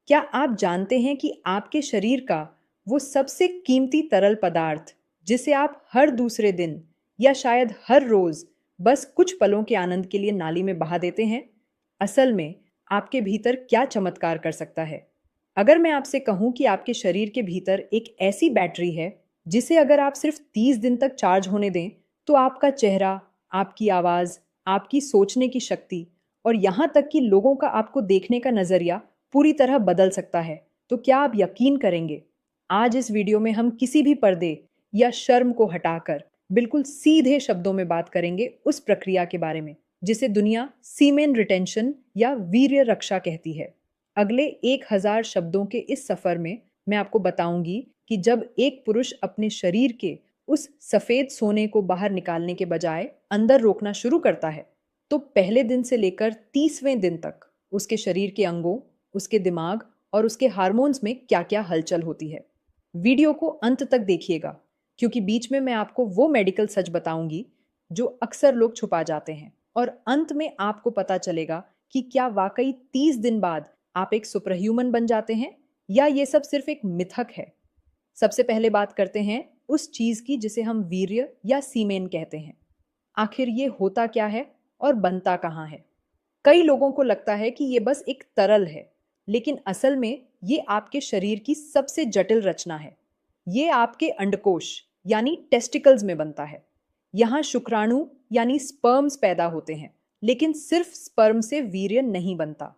क्या आप जानते हैं कि आपके शरीर का वो सबसे कीमती तरल पदार्थ जिसे आप हर दूसरे दिन या शायद हर रोज बस कुछ पलों के आनंद के लिए नाली में बहा देते हैं, असल में आपके भीतर क्या चमत्कार कर सकता है? अगर मैं आपसे कहूं कि आपके शरीर के भीतर एक ऐसी बैटरी है जिसे अगर आप सिर्फ 30 दिन तक चार्ज होने दें, तो आपका चेहरा, आपकी आवाज, आपकी सोचने की शक्ति और यहां तक कि लोगों का आपको देखने का नजरिया पूरी तरह बदल सकता है, तो क्या आप यकीन करेंगे? आज इस वीडियो में हम किसी भी पर्दे या शर्म को हटाकर बिल्कुल सीधे शब्दों में बात करेंगे उस प्रक्रिया के बारे में जिसे दुनिया सीमेन रिटेंशन या वीर्य रक्षा कहती है। अगले 1000 शब्दों के इस सफर में मैं आपको बताऊंगी कि जब एक पुरुष अपने शरीर के उस सफेद सोने को बाहर निकालने के बजाय अंदर रोकना शुरू करता है, तो पहले दिन से लेकर 30वें दिन तक उसके शरीर के अंगों, उसके दिमाग और उसके हार्मोन्स में क्या-क्या हलचल होती है। वीडियो को अंत तक देखिएगा, क्योंकि बीच में मैं आपको वो मेडिकल सच बताऊंगी जो अक्सर लोग छुपा जाते हैं, और अंत में आपको पता चलेगा कि क्या वाकई 30 दिन बाद आप एक सुपर ह्यूमन बन जाते हैं या ये सब सिर्फ एक मिथक है। सबसे पहले बात करते हैं उस चीज की जिसे हम वीर्य या सीमेन कहते हैं। आखिर ये होता क्या है और बनता कहाँ है? कई लोगों को लगता है कि ये बस एक तरल है, लेकिन असल में ये आपके शरीर की सबसे जटिल रचना है। ये आपके अंडकोश यानी टेस्टिकल्स में बनता है। यहाँ शुक्राणु यानी स्पर्म्स पैदा होते हैं, लेकिन सिर्फ स्पर्म से वीर्य नहीं बनता।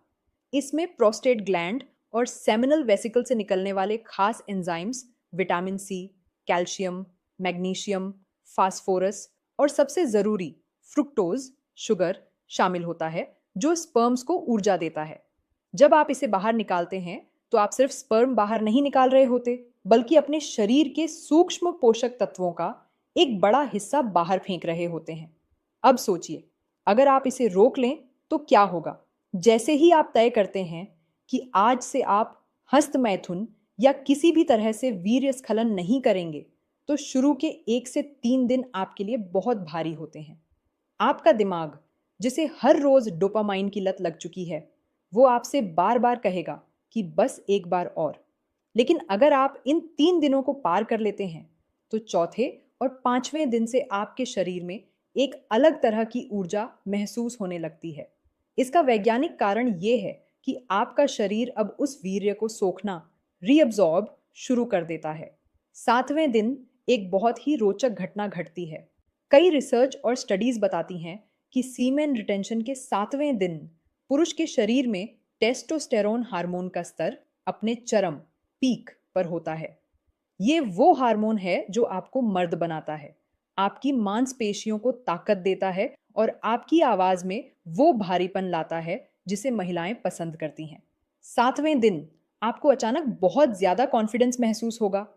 इसमें प्रोस्टेट ग्लैंड और सेमिनल वेसिकल से निकलने वाले खास enzymes, vitamin C, calcium, magnesium, phosphorus और सबसे ज़रूरी फ्रुक्टोज शुगर शामिल होता है, जो स्पर्म्स को ऊर्जा देता है। जब आप इसे बाहर निकालते हैं, तो आप सिर्फ स्पर्म बाहर नहीं निकाल रहे होते, बल्कि अपने शरीर के सूक्ष्म पोषक तत्वों का एक बड़ा हिस्सा बाहर फेंक रहे होते हैं। अब सोचिए, अगर आप इसे रोक लें तो क्या होगा? जैसे ही आप तय करते हैं कि आज से आप हस्त मैथुन या किसी भी तरह से वीर्य स्खलन नहीं करेंगे, तो शुरू के 1 से 3 दिन आपके लिए बहुत भारी होते हैं। आपका दिमाग, जिसे हर रोज डोपामाइन की लत लग चुकी है, वो आपसे बार बार कहेगा कि बस एक बार और। लेकिन अगर आप इन 3 दिनों को पार कर लेते हैं, तो चौथे और 5वें दिन से आपके शरीर में एक अलग तरह की ऊर्जा महसूस होने लगती है। इसका वैज्ञानिक कारण ये है कि आपका शरीर अब उस वीर्य को सोखना, रीअब्जॉर्ब शुरू कर देता है। 7वें दिन एक बहुत ही रोचक घटना घटती है। कई रिसर्च और स्टडीज बताती हैं कि सीमेन रिटेंशन के 7वें दिन पुरुष के शरीर में टेस्टोस्टेरोन हार्मोन का स्तर अपने चरम पीक पर होता है। ये वो हार्मोन है जो आपको मर्द बनाता है, आपकी मांसपेशियों को ताकत देता है और आपकी आवाज में वो भारीपन लाता है जिसे महिलाएं पसंद करती हैं। 7वें दिन आपको अचानक बहुत ज्यादा कॉन्फिडेंस महसूस होगा,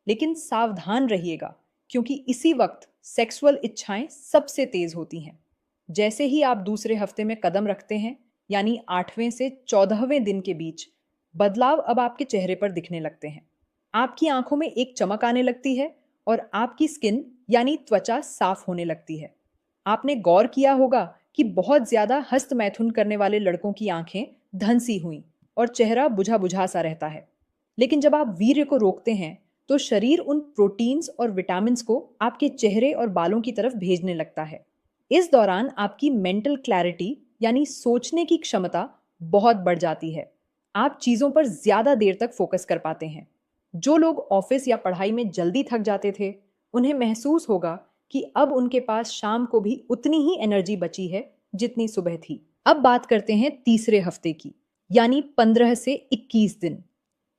लेकिन सावधान रहिएगा, क्योंकि इसी वक्त सेक्सुअल इच्छाएं सबसे तेज होती हैं। जैसे ही आप दूसरे हफ्ते में कदम रखते हैं, यानी 8वें से 14वें दिन के बीच, बदलाव अब आपके चेहरे पर दिखने लगते हैं। आपकी आंखों में एक चमक आने लगती है और आपकी स्किन यानी त्वचा साफ होने लगती है। आपने गौर किया होगा कि बहुत ज्यादा हस्त मैथुन करने वाले लड़कों की आंखें धंसी हुई और चेहरा बुझा बुझा सा रहता है। लेकिन जब आप वीर्य को रोकते हैं, तो शरीर उन प्रोटीन्स और विटामिन्स को आपके चेहरे और बालों की तरफ भेजने लगता है। इस दौरान आपकी मेंटल क्लैरिटी यानी सोचने की क्षमता बहुत बढ़ जाती है। आप चीजों पर ज्यादा देर तक फोकस कर पाते हैं। जो लोग ऑफिस या पढ़ाई में जल्दी थक जाते थे, उन्हें महसूस होगा कि अब उनके पास शाम को भी उतनी ही एनर्जी बची है जितनी सुबह थी। अब बात करते हैं तीसरे हफ्ते की, यानी 15 से 21 दिन।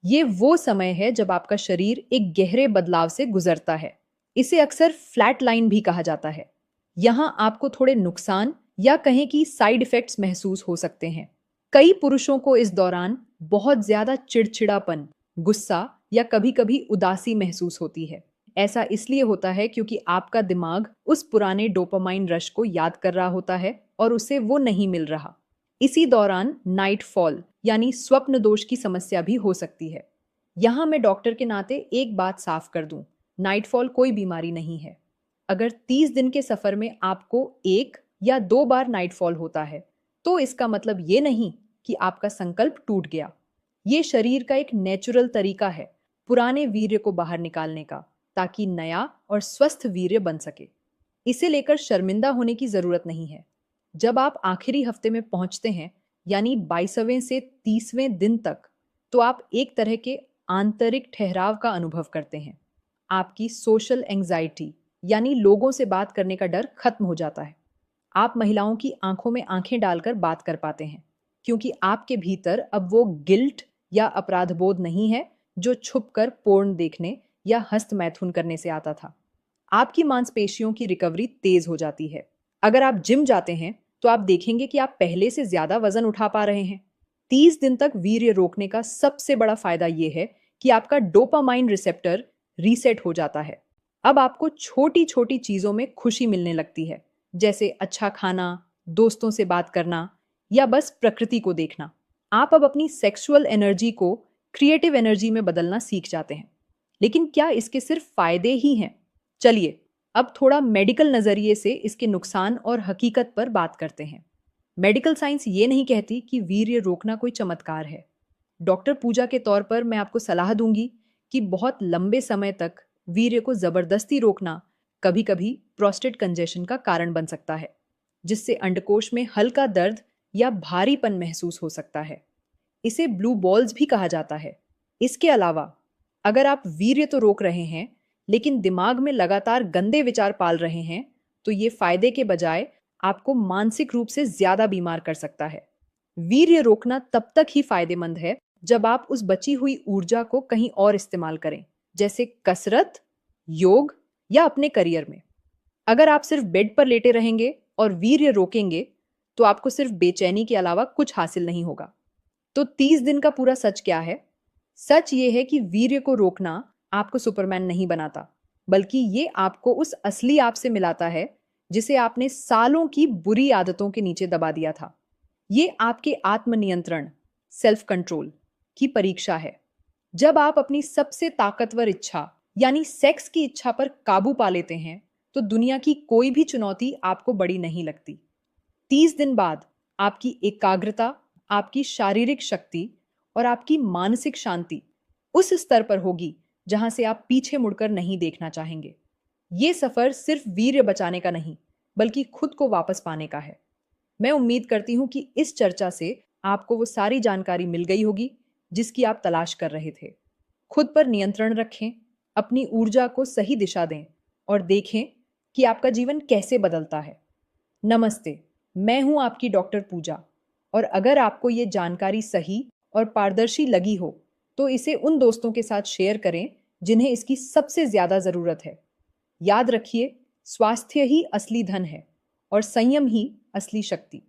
ये वो समय है जब आपका शरीर एक गहरे बदलाव से गुजरता है। इसे अक्सर फ्लैट लाइन भी कहा जाता है। यहाँ आपको थोड़े नुकसान या कहें कि साइड इफेक्ट्स महसूस हो सकते हैं। कई पुरुषों को इस दौरान बहुत ज्यादा चिड़चिड़ापन, गुस्सा या कभी-कभी उदासी महसूस होती है। ऐसा इसलिए होता है क्योंकि आपका दिमाग उस पुराने डोपामाइन रश को याद कर रहा होता है और उसे वो नहीं मिल रहा। इसी दौरान नाइट फॉल यानी स्वप्न दोष की समस्या भी हो सकती है। यहाँ मैं डॉक्टर के नाते एक बात साफ कर दूं, नाइट फॉल कोई बीमारी नहीं है। अगर 30 दिन के सफर में आपको 1 या 2 बार नाइट फॉल होता है, तो इसका मतलब ये नहीं कि आपका संकल्प टूट गया। ये शरीर का एक नेचुरल तरीका है पुराने वीर्य को बाहर निकालने का, ताकि नया और स्वस्थ वीर्य बन सके। इसे लेकर शर्मिंदा होने की जरूरत नहीं है। जब आप आखिरी हफ्ते में पहुंचते हैं, यानी 22वें से 30वें दिन तक, तो आप एक तरह के आंतरिक ठहराव का अनुभव करते हैं। आपकी सोशल एंजाइटी यानी लोगों से बात करने का डर खत्म हो जाता है। आप महिलाओं की आंखों में आंखें डालकर बात कर पाते हैं, क्योंकि आपके भीतर अब वो गिल्ट या अपराध बोध नहीं है जो छुपकर पोर्न देखने या हस्त मैथुन करने से आता था। आपकी मांसपेशियों की रिकवरी तेज हो जाती है। अगर आप जिम जाते हैं तो आप देखेंगे कि आप पहले से ज्यादा वजन उठा पा रहे हैं। 30 दिन तक वीर्य रोकने का सबसे बड़ा फायदा यह है कि आपका डोपामाइन रिसेप्टर रीसेट हो जाता है। अब आपको छोटी छोटी चीजों में खुशी मिलने लगती है, जैसे अच्छा खाना, दोस्तों से बात करना या बस प्रकृति को देखना। आप अब अपनी सेक्सुअल एनर्जी को क्रिएटिव एनर्जी में बदलना सीख जाते हैं। लेकिन क्या इसके सिर्फ फायदे ही हैं? चलिए अब थोड़ा मेडिकल नजरिए से इसके नुकसान और हकीकत पर बात करते हैं। मेडिकल साइंस ये नहीं कहती कि वीर्य रोकना कोई चमत्कार है। डॉक्टर पूजा के तौर पर मैं आपको सलाह दूंगी कि बहुत लंबे समय तक वीर्य को जबरदस्ती रोकना कभी कभी प्रोस्टेट कंजेशन का कारण बन सकता है, जिससे अंडकोश में हल्का दर्द या भारीपन महसूस हो सकता है। इसे ब्लू बॉल्स भी कहा जाता है। इसके अलावा अगर आप वीर्य तो रोक रहे हैं, लेकिन दिमाग में लगातार गंदे विचार पाल रहे हैं, तो ये फायदे के बजाय आपको मानसिक रूप से ज्यादा बीमार कर सकता है। वीर्य रोकना तब तक ही फायदेमंद है जब आप उस बची हुई ऊर्जा को कहीं और इस्तेमाल करें, जैसे कसरत, योग या अपने करियर में। अगर आप सिर्फ बेड पर लेटे रहेंगे और वीर्य रोकेंगे, तो आपको सिर्फ बेचैनी के अलावा कुछ हासिल नहीं होगा। तो 30 दिन का पूरा सच क्या है? सच ये है कि वीर्य को रोकना आपको सुपरमैन नहीं बनाता, बल्कि ये आपको उस असली आप से मिलाता है जिसे आपने सालों की बुरी आदतों के नीचे दबा दिया था। ये आपके आत्मनियंत्रण, सेल्फ कंट्रोल की परीक्षा है। जब आप अपनी सबसे ताकतवर इच्छा यानी सेक्स की इच्छा पर काबू पा लेते हैं, तो दुनिया की कोई भी चुनौती आपको बड़ी नहीं लगती। 30 दिन बाद आपकी एकाग्रता, आपकी शारीरिक शक्ति और आपकी मानसिक शांति उस स्तर पर होगी जहां से आप पीछे मुड़कर नहीं देखना चाहेंगे। ये सफर सिर्फ वीर्य बचाने का नहीं, बल्कि खुद को वापस पाने का है। मैं उम्मीद करती हूं कि इस चर्चा से आपको वो सारी जानकारी मिल गई होगी जिसकी आप तलाश कर रहे थे। खुद पर नियंत्रण रखें, अपनी ऊर्जा को सही दिशा दें और देखें कि आपका जीवन कैसे बदलता है। नमस्ते, मैं हूं आपकी डॉक्टर पूजा, और अगर आपको ये जानकारी सही और पारदर्शी लगी हो, तो इसे उन दोस्तों के साथ शेयर करें जिन्हें इसकी सबसे ज्यादा जरूरत है। याद रखिए, स्वास्थ्य ही असली धन है और संयम ही असली शक्ति।